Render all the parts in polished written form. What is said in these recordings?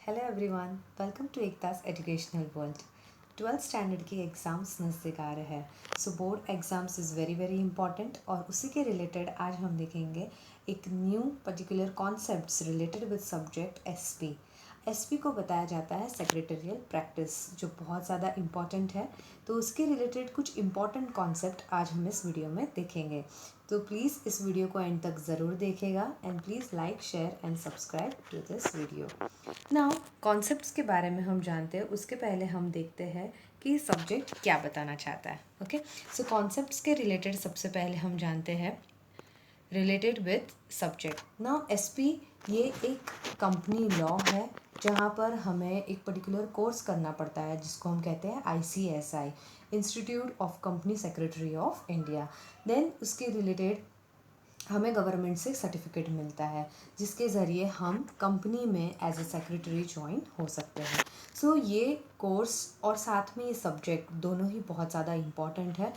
Hello everyone, welcome to Ektas educational world. 12th standard की exams नज़दीक आ रहे हैं, so board exams is very very important. और उसी के रिलेटेड आज हम देखेंगे एक new particular concepts related with subject SP. SP को बताया जाता है सेक्रेटरियल प्रैक्टिस, जो बहुत ज़्यादा इम्पॉर्टेंट है। तो उसके रिलेटेड कुछ इम्पॉर्टेंट कॉन्सेप्ट आज हम इस वीडियो में देखेंगे। तो प्लीज़ इस वीडियो को एंड तक ज़रूर देखिएगा and please like, share and subscribe to this video. Now concepts के बारे में हम जानते हैं, उसके पहले हम देखते हैं कि सब्जेक्ट क्या बताना चाहता है। ओके, सो कॉन्सेप्ट्स के रिलेटेड सबसे पहले हम जानते हैं related with subject. Now SP ये एक कंपनी लॉ है जहाँ पर हमें एक पर्टिकुलर कोर्स करना पड़ता है जिसको हम कहते हैं ICSI, institute of company secretary of India. Then उसके रिलेटेड हमें गवर्नमेंट से सर्टिफिकेट मिलता है जिसके ज़रिए हम कंपनी में एज ए सेक्रेटरी ज्वाइन हो सकते हैं। सो ये कोर्स और साथ में ये सब्जेक्ट दोनों ही बहुत ज़्यादा इम्पॉर्टेंट है।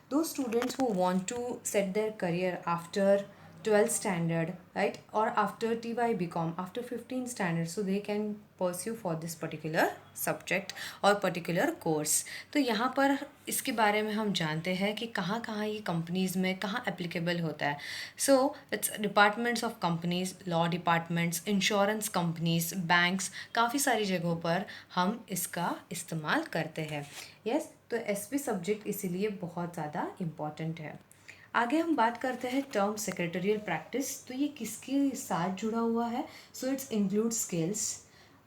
दो students who want to set their career after 12th standard, right, or after TY BCom after 15th standard, so they can pursue for this particular subject और particular course। तो यहाँ पर इसके बारे में हम जानते हैं कि कहाँ कहाँ ये कंपनीज़ में कहाँ एप्लीकेबल होता है। So it's departments of companies, law departments, insurance companies, banks, काफ़ी सारी जगहों पर हम इसका इस्तेमाल करते हैं। यस, तो एसपी सब्जेक्ट इसीलिए बहुत ज़्यादा इम्पॉर्टेंट है। आगे हम बात करते हैं टर्म सेक्रेटरियल प्रैक्टिस। तो ये किसके साथ जुड़ा हुआ है? सो इट्स इंक्लूड स्किल्स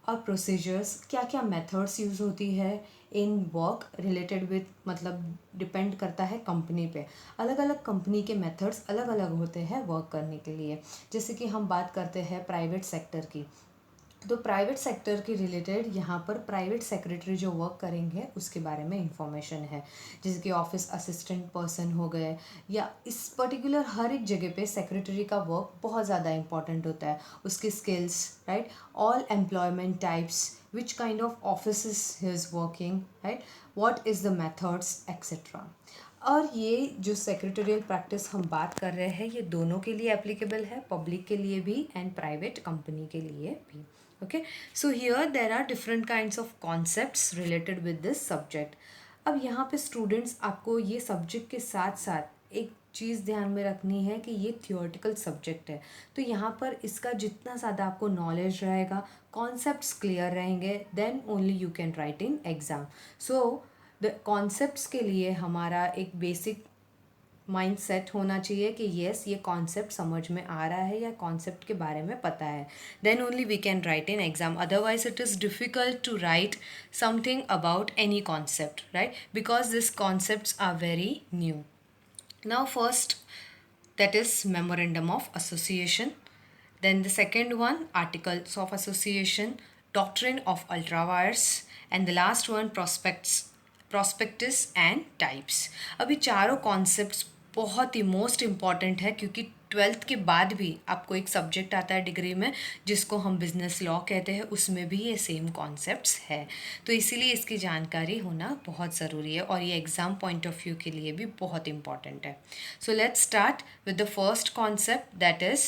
और प्रोसीजर्स, क्या क्या मेथड्स यूज़ होती है इन वर्क रिलेटेड विथ, मतलब डिपेंड करता है कंपनी पे। अलग अलग कंपनी के मेथड्स अलग अलग होते हैं वर्क करने के लिए। जैसे कि हम बात करते हैं प्राइवेट सेक्टर की, तो प्राइवेट सेक्टर के रिलेटेड यहाँ पर प्राइवेट सेक्रेटरी जो वर्क करेंगे उसके बारे में इंफॉर्मेशन है। जैसे कि ऑफिस असिस्टेंट पर्सन हो गए, या इस पर्टिकुलर हर एक जगह पे सेक्रेटरी का वर्क बहुत ज़्यादा इंपॉर्टेंट होता है। उसके skills, right, all employment types, which kind of office he is working, right, what is the methods etcetera. और ये जो सेक्रेटरियल प्रैक्टिस हम बात कर रहे हैं ये दोनों के लिए एप्लीकेबल है, पब्लिक के लिए भी एंड प्राइवेट कंपनी के लिए भी। Okay, so here there are different kinds of concepts related with this subject. अब यहाँ पे स्टूडेंट्स आपको ये सब्जेक्ट के साथ साथ एक चीज़ ध्यान में रखनी है कि ये थियोरेटिकल सब्जेक्ट है। तो यहाँ पर इसका जितना ज़्यादा आपको नॉलेज रहेगा, कॉन्सेप्ट्स क्लियर रहेंगे, then only you can write in exam. So the concepts के लिए हमारा एक बेसिक माइंड सेट होना चाहिए कि येस ये कॉन्सेप्ट समझ में आ रहा है या कॉन्सेप्ट के बारे में पता है, then only we can write in exam. Otherwise it is difficult to write something about any concept, right, because this concepts are very new. Now first, that is memorandum of association. Then the second one, articles of association, doctrine of ultrawires, and the last one, prospectus and types। अभी चारों concepts बहुत ही most important है क्योंकि 12th के बाद भी आपको एक सब्जेक्ट आता है डिग्री में जिसको हम बिजनेस लॉ कहते हैं, उसमें भी ये सेम कॉन्सेप्ट्स है। तो इसीलिए इसकी जानकारी होना बहुत ज़रूरी है और ये एग्ज़ाम पॉइंट ऑफ व्यू के लिए भी बहुत इंपॉर्टेंट है। So let's start with the first concept, that is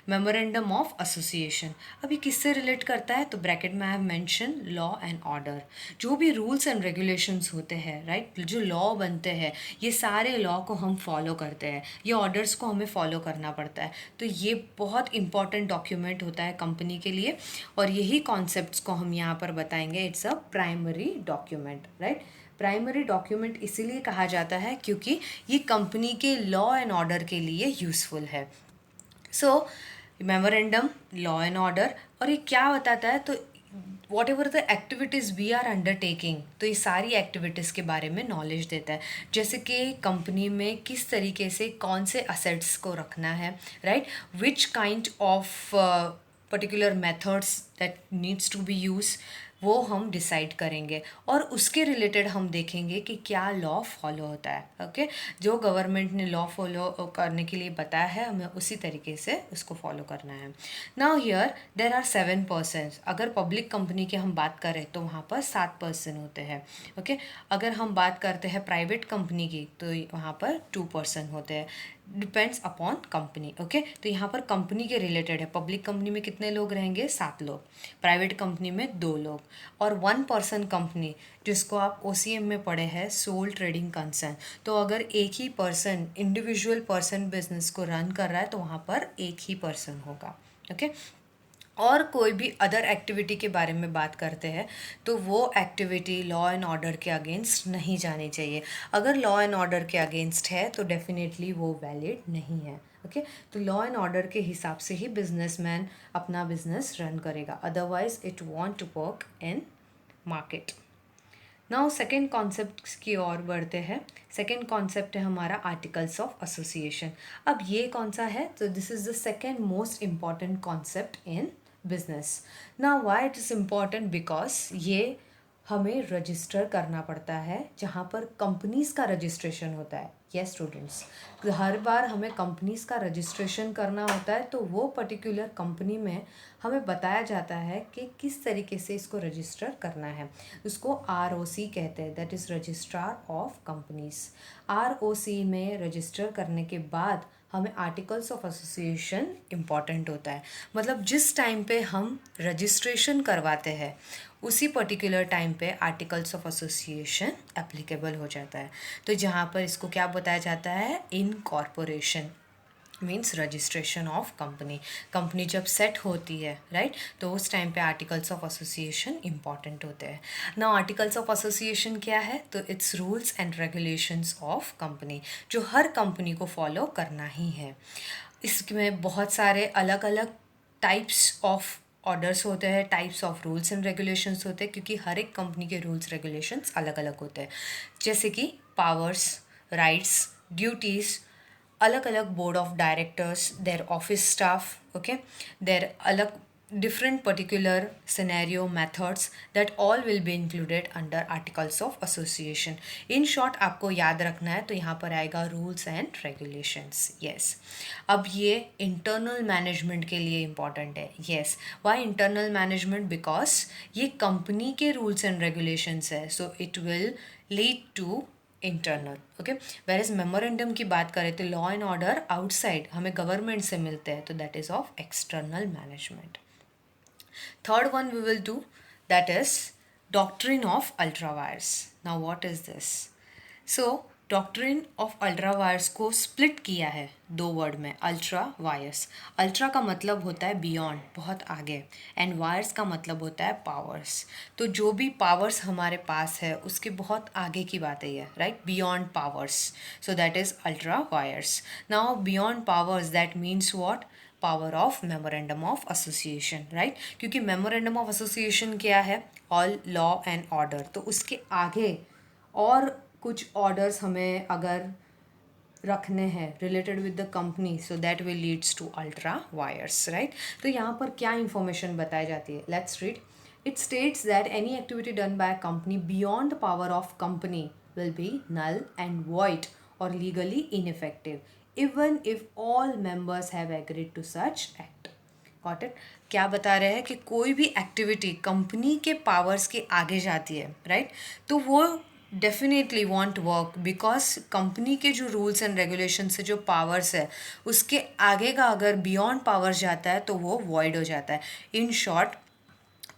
memorandum of association. अभी किससे रिलेट करता है? तो ब्रैकेट में I have mention law and order. जो भी रूल्स एंड रेगुलेशंस होते हैं, राइट, जो लॉ बनते हैं, ये सारे लॉ को हम फॉलो करते हैं, ये ऑर्डर्स को हमें फॉलो करना पड़ता है। तो ये बहुत इंपॉर्टेंट डॉक्यूमेंट होता है कंपनी के लिए और यही कॉन्सेप्ट्स को हम यहाँ पर बताएंगे। It's a primary document, right. Primary document इसीलिए कहा जाता है क्योंकि ये कंपनी के लॉ एंड ऑर्डर के लिए यूज़फुल है। So memorandum, law and order, और ये क्या बताता है? तो whatever the activities we are undertaking, तो ये सारी एक्टिविटीज़ के बारे में नॉलेज देता है। जैसे कि कंपनी में किस तरीके से कौन से असेट्स को रखना है, right, which kind of particular methods that needs to be use, वो हम डिसाइड करेंगे और उसके रिलेटेड हम देखेंगे कि क्या लॉ फॉलो होता है। ओके, जो गवर्नमेंट ने लॉ फॉलो करने के लिए बताया है हमें उसी तरीके से उसको फॉलो करना है। Now here there are 7%। अगर पब्लिक कंपनी की हम बात करें तो वहाँ पर 7% होते हैं। ओके, अगर हम बात करते हैं प्राइवेट कंपनी की तो वहाँ पर 2% होते हैं। Depends upon company. ओके, तो यहाँ पर कंपनी के रिलेटेड है। पब्लिक कंपनी में कितने लोग रहेंगे? 7 लोग। प्राइवेट कंपनी में 2 लोग। और 1 पर्सन कंपनी, जिसको आप OCM में पढ़े हैं, सोल ट्रेडिंग कंसर्न, तो अगर एक ही पर्सन, इंडिविजुअल पर्सन बिजनेस को रन कर रहा है तो वहाँ पर एक ही पर्सन होगा। ओके, और कोई भी अदर एक्टिविटी के बारे में बात करते हैं तो वो एक्टिविटी लॉ एंड ऑर्डर के अगेंस्ट नहीं जानी चाहिए। अगर लॉ एंड ऑर्डर के अगेंस्ट है तो डेफिनेटली वो वैलिड नहीं है। ओके, तो लॉ एंड ऑर्डर के हिसाब से ही बिजनेसमैन अपना बिजनेस रन करेगा, otherwise it want to work in market. Now second concept की ओर बढ़ते हैं। सेकेंड कॉन्सेप्ट है हमारा आर्टिकल्स ऑफ एसोसिएशन। अब ये कौन सा है? तो this is the second most important concept in business. Now why it is important? Because ये हमें रजिस्टर करना पड़ता है जहाँ पर कंपनीज़ का रजिस्ट्रेशन होता है। यस स्टूडेंट्स, हर बार हमें कंपनीज़ का रजिस्ट्रेशन करना होता है, तो वो पर्टिकुलर कंपनी में हमें बताया जाता है कि किस तरीके से इसको रजिस्टर करना है। उसको ROC कहते हैं, that is registrar of companies. ROC में रजिस्टर करने के बाद हमें आर्टिकल्स ऑफ एसोसिएशन इम्पॉर्टेंट होता है। मतलब जिस टाइम पे हम रजिस्ट्रेशन करवाते हैं उसी पर्टिकुलर टाइम पे आर्टिकल्स ऑफ एसोसिएशन एप्लीकेबल हो जाता है। तो जहाँ पर इसको क्या बताया जाता है? Incorporation means registration of company. Company जब सेट होती है, राइट, तो उस टाइम पे आर्टिकल्स ऑफ एसोसिएशन इंपॉर्टेंट होते हैं। नाउ आर्टिकल्स ऑफ एसोसिएशन क्या है? तो it's rules and regulations of company, जो हर कंपनी को फॉलो करना ही है। इसमें बहुत सारे अलग अलग टाइप्स ऑफ ऑर्डर्स होते हैं, types of rules and regulations होते हैं, क्योंकि हर एक कंपनी के रूल्स रेगुलेशंस अलग अलग होते हैं। जैसे कि पावर्स, राइट्स, ड्यूटीज़, अलग अलग board of directors, their office staff, okay, their अलग different particular scenario methods that all will be included under articles of association. in short आपको याद रखना है तो यहाँ पर आएगा rules and regulations. yes, अब ये internal management के लिए important है. yes, why internal management? because ये company के rules and regulations है, so it will lead to internal. Okay, whereas memorandum की बात करें तो लॉ एंड ऑर्डर आउटसाइड हमें गवर्नमेंट से मिलते हैं, तो that is of external management. Third one we will do, that is doctrine of ultra wires. Now what is this? So doctrine of ultra vires को स्प्लिट किया है 2 word में, ultra vires. Ultra का मतलब होता है बियॉन्ड, बहुत आगे, एंड वायर्स का मतलब होता है पावर्स। तो जो भी पावर्स हमारे पास है उसके बहुत आगे की बात है ये, right, beyond powers, so that is ultra wires. Now beyond powers, that means what? Power of memorandum of association, right, क्योंकि मेमोरेंडम ऑफ एसोसिएशन क्या है? All law and order. तो उसके आगे और कुछ ऑर्डर्स हमें अगर रखने हैं related with the company, so that will leads to ultra vires, right. तो यहाँ पर क्या इंफॉर्मेशन बताई जाती है? Let's read. It states that any activity done by company beyond power of company will be null and void और legally ineffective even if all members have agreed to such act. Got it? क्या बता रहे हैं कि कोई भी activity company के powers के आगे जाती है, राइट, तो वो definitely want work, because company के जो रूल्स एंड रेगुलेशन से जो पावर्स है उसके आगे का अगर बियॉन्ड पावर्स जाता है तो वो वॉइड हो जाता है। इन शॉर्ट,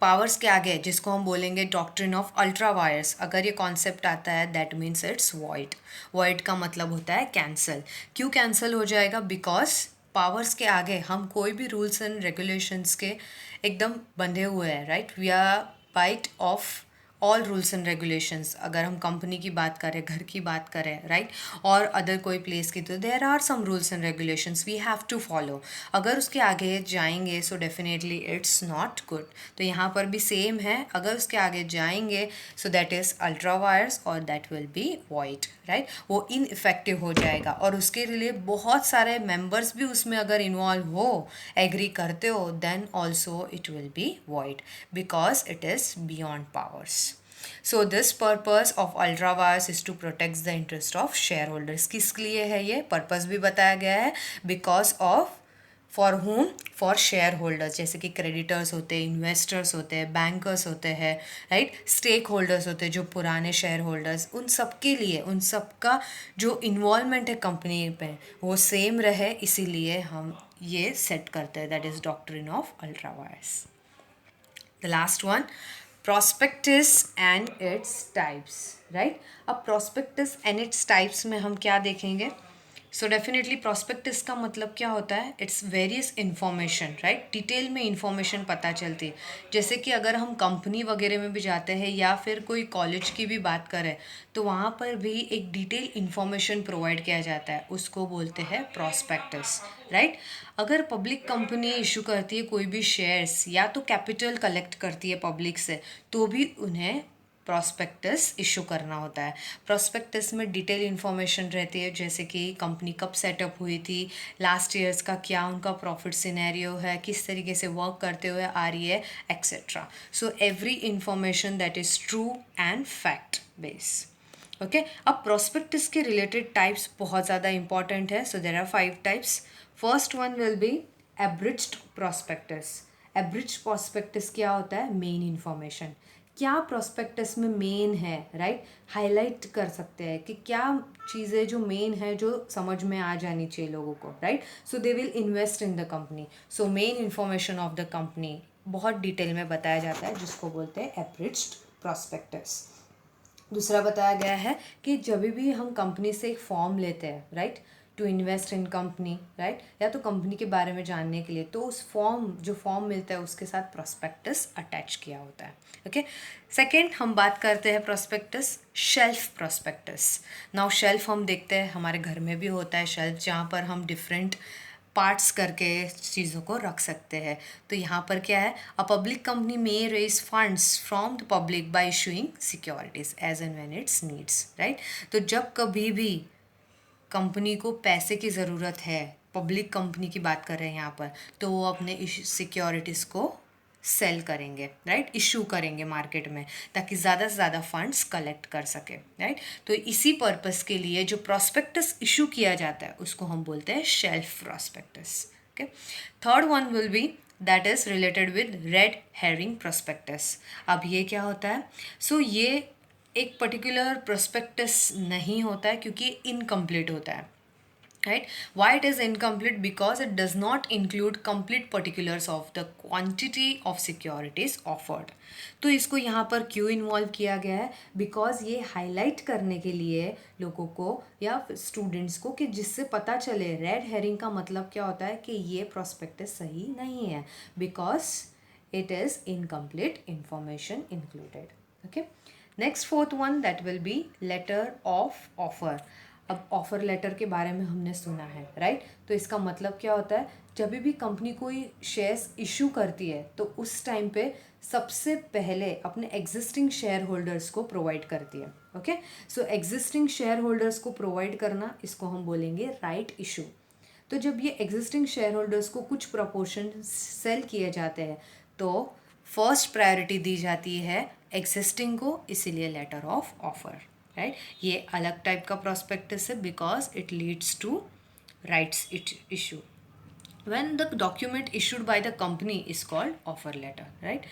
पावर्स के आगे जिसको हम बोलेंगे डॉक्ट्रिन ऑफ अल्ट्रा वायर्स, अगर ये कॉन्सेप्ट आता है that means it's void. Void का मतलब होता है कैंसल। क्यों कैंसल हो जाएगा? बिकॉज पावर्स के आगे हम कोई भी रूल्स एंड रेगुलेशंस के एकदम बंधे हुए हैं, right, we are bite of all rules and regulations. अगर हम कंपनी की बात करें, घर की बात करें, राइट, और अदर कोई प्लेस की, तो there are some rules and regulations we have to follow. अगर उसके आगे जाएंगे so definitely it's not good. तो यहाँ पर भी सेम है, अगर उसके आगे जाएंगे so that is ultra vires और that will be void, right, वो इनइफेक्टिव हो जाएगा। और उसके लिए बहुत सारे मेंबर्स भी उसमें अगर इन्वॉल्व हो, एग्री करते हो, then also it will be void because it is beyond powers. So this purpose of ultra wires is to protect the interest of shareholders. किस लिए है ये पर्पस भी बताया गया है? Because of for home, for share holders, जैसे कि क्रेडिटर्स होते हैं, इन्वेस्टर्स होते हैं, बैंकर्स होते हैं, राइट, स्टेक होल्डर्स होते हैं जो पुराने शेयर होल्डर्स, उन सब के लिए, उन सब का जो इन्वॉल्वमेंट है कंपनी पे वो सेम रहे, इसीलिए हम ये सेट करते हैं, that is doctrine of ultra vires. The last one, prospectus and its types, right? अब prospectus and its types में हम क्या देखेंगे? सो डेफिनेटली प्रोस्पेक्टस का मतलब क्या होता है? Its various information, right, detail में इन्फॉर्मेशन पता चलती है. जैसे कि अगर हम कंपनी वगैरह में भी जाते हैं या फिर कोई कॉलेज की भी बात करें तो वहाँ पर भी एक डिटेल इन्फॉर्मेशन प्रोवाइड किया जाता है, उसको बोलते हैं प्रोस्पेक्टस, राइट. अगर पब्लिक कंपनी इशू करती है कोई भी शेयर्स या तो कैपिटल कलेक्ट करती है पब्लिक से, तो भी उन्हें प्रोस्पेक्टस इशू करना होता है. प्रोस्पेक्टस में डिटेल इन्फॉर्मेशन रहती है, जैसे कि कंपनी कब सेटअप हुई थी, लास्ट ईयर्स का क्या उनका प्रॉफिट सिनेरियो है, किस तरीके से वर्क करते हुए आ रही है, etcetera. So every information that is true and fact base. Okay, अब प्रोस्पेक्टस के रिलेटेड टाइप्स बहुत ज़्यादा इंपॉर्टेंट है. So there are 5 types. First one will be abridged prospectus. Abridged prospectus क्या होता है? मेन इन्फॉर्मेशन, क्या प्रोस्पेक्टस में मेन है, राइट, हाईलाइट कर सकते हैं कि क्या चीज़ें जो मेन है जो समझ में आ जानी चाहिए लोगों को, right. So they will invest in the company, so main information of the company बहुत डिटेल में बताया जाता है, जिसको बोलते हैं एब्रिज्ड प्रोस्पेक्टस. दूसरा बताया गया है कि जब भी हम कंपनी से एक फॉर्म लेते हैं, right, to invest in company, right, या तो कंपनी के बारे में जानने के लिए, तो उस जो फॉर्म मिलता है उसके साथ प्रोस्पेक्टस अटैच किया होता है. ओके. सेकेंड हम बात करते हैं prospectus, shelf prospectus. Now shelf हम देखते हैं हमारे घर में भी होता है शेल्फ, जहाँ पर हम डिफरेंट पार्ट्स करके चीज़ों को रख सकते हैं. तो यहाँ पर क्या है? अ पब्लिक कंपनी में raise funds from the public by issuing securities as and when its needs, right. तो जब कभी भी कंपनी को पैसे की ज़रूरत है, पब्लिक कंपनी की बात कर रहे हैं यहाँ पर, तो वो अपने सिक्योरिटीज़ को सेल करेंगे, राइट, इशू करेंगे मार्केट में, ताकि ज़्यादा से ज़्यादा फंड्स कलेक्ट कर सके, राइट. तो इसी पर्पस के लिए जो प्रोस्पेक्टस इशू किया जाता है उसको हम बोलते हैं shelf prospectus. Okay. Third one will B that is related with red herring prospectus. अब ये क्या होता है? सो ये एक पर्टिकुलर प्रोस्पेक्टस नहीं होता है क्योंकि इनकम्प्लीट होता है, right. Why it is incomplete? Because it does not include complete particulars of the quantity of securities offered. तो इसको यहाँ पर क्यों इन्वॉल्व किया गया है? बिकॉज ये हाईलाइट करने के लिए लोगों को या स्टूडेंट्स को, कि जिससे पता चले रेड हेरिंग का मतलब क्या होता है, कि ये प्रोस्पेक्टस सही नहीं है, because it is incomplete information included. Okay. Next fourth one that will be letter of offer. अब ऑफ़र लेटर के बारे में हमने सुना है, राइट. तो इसका मतलब क्या होता है? जब भी कंपनी कोई शेयर्स इशू करती है तो उस टाइम पे सबसे पहले अपने एग्जिस्टिंग शेयर होल्डर्स को प्रोवाइड करती है. ओके. सो एग्जिस्टिंग शेयर होल्डर्स को प्रोवाइड करना, इसको हम बोलेंगे राइट इशू. तो जब ये एग्जिस्टिंग शेयर होल्डर्स को कुछ प्रपोर्शन सेल किए जाते हैं तो फर्स्ट प्रायोरिटी दी जाती है एग्जिस्टिंग को, इसीलिए लेटर ऑफ ऑफर, राइट. ये अलग टाइप का प्रोस्पेक्टस है because it leads to rights issue. When the document issued by the company is called offer letter, right.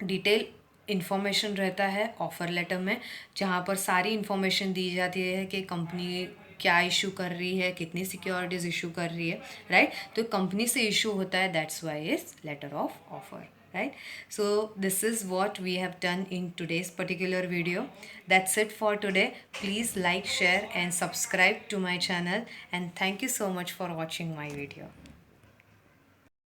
Detail information रहता है ऑफर लेटर में, जहाँ पर सारी इन्फॉर्मेशन दी जाती है कि कंपनी क्या इशू कर रही है, कितनी सिक्योरिटीज़ इशू कर रही है, राइट. तो कंपनी से इशू होता है, that's why is letter of offer, right. So this is what we have done in today's particular video. That's it for today. Please like, share and subscribe to my channel, and thank you so much for watching my video.